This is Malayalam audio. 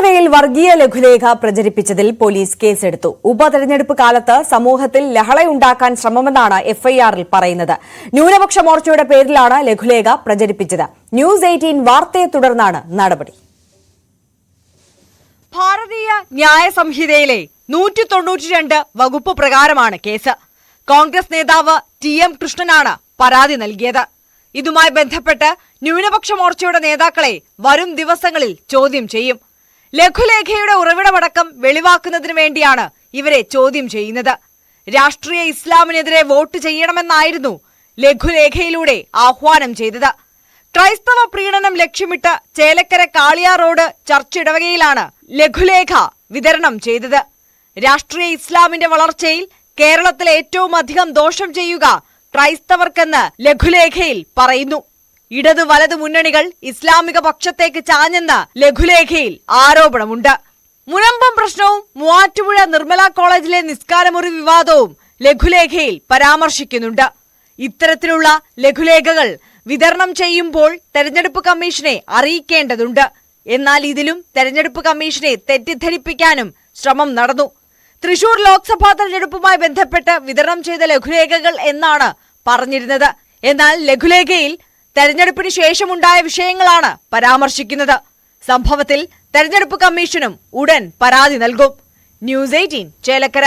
ചേലക്കരയിൽ വർഗീയ ലഘുലേഖ പ്രചരിപ്പിച്ചതിൽ പോലീസ് കേസെടുത്തു. ഉപതെരഞ്ഞെടുപ്പ് കാലത്ത് സമൂഹത്തിൽ ലഹളയുണ്ടാക്കാൻ ശ്രമമെന്നാണ് എഫ്ഐആറിൽ പറയുന്നത്. ന്യൂനപക്ഷ മോർച്ചയുടെ പേരിലാണ് ലഘുലേഖ പ്രചരിപ്പിച്ചത്. ന്യൂസ് 18 വാർത്തയെ തുടർന്നാണ് നടപടി. ഭാരതീയ ന്യായ സംഹിതയിലെ 192 വകുപ്പ് പ്രകാരമാണ് കേസ്. കോൺഗ്രസ് നേതാവ് TM കൃഷ്ണനാണ് പരാതി നൽകിയത്. ഇതുമായി ബന്ധപ്പെട്ട് ന്യൂനപക്ഷ മോർച്ചയുടെ നേതാക്കളെ വരും ദിവസങ്ങളിൽ ചോദ്യം ചെയ്യും. ലഘുലേഖയുടെ ഉറവിടമടക്കം വെളിവാക്കുന്നതിന് വേണ്ടിയാണ് ഇവരെ ചോദ്യം ചെയ്യുന്നത്. രാഷ്ട്രീയ ഇസ്ലാമിനെതിരെ വോട്ട് ചെയ്യണമെന്നായിരുന്നു ലഘുലേഖയിലൂടെ ആഹ്വാനം ചെയ്തത്. ക്രൈസ്തവ പ്രീണനം ലക്ഷ്യമിട്ട് ചേലക്കര കാളിയാർ റോഡ് ചർച്ച് ഇടവകയിലാണ് ലഘുലേഖ വിതരണം ചെയ്തത്. രാഷ്ട്രീയ ഇസ്ലാമിന്റെ വളർച്ചയിൽ കേരളത്തിൽ ഏറ്റവും അധികം ദോഷം ചെയ്യുക ക്രൈസ്തവർക്കെന്ന് ലഘുലേഖയിൽ പറയുന്നു. ഇടതു വലതു മുന്നണികൾ ഇസ്ലാമിക പക്ഷത്തേക്ക് ചാഞ്ഞെന്ന് ലഘുലേഖയിൽ ആരോപണമുണ്ട്. മുനമ്പം പ്രശ്നവും മൂവാറ്റുപുഴ നിർമ്മല കോളേജിലെ നിസ്കാരമുറി വിവാദവും ലഘുലേഖയിൽ പരാമർശിക്കുന്നുണ്ട്. ഇത്തരത്തിലുള്ള ലഘുലേഖകൾ വിതരണം ചെയ്യുമ്പോൾ തെരഞ്ഞെടുപ്പ് കമ്മീഷനെ അറിയിക്കേണ്ടതുണ്ട്. എന്നാൽ ഇതിലും തെരഞ്ഞെടുപ്പ് കമ്മീഷനെ തെറ്റിദ്ധരിപ്പിക്കാനും ശ്രമം നടന്നു. തൃശൂർ ലോക്സഭാ തെരഞ്ഞെടുപ്പുമായി ബന്ധപ്പെട്ട് വിതരണം ചെയ്ത ലഘുലേഖകൾ എന്നാണ് പറഞ്ഞിരുന്നത്. എന്നാൽ ലഘുലേഖയിൽ തെരഞ്ഞെടുപ്പിന് ശേഷമുണ്ടായ വിഷയങ്ങളാണ് പരാമർശിക്കുന്നത്. സംഭവത്തിൽ തെരഞ്ഞെടുപ്പ് കമ്മീഷനും ഉടൻ പരാതി നൽകും. ന്യൂസ് 18 ചേലക്കര.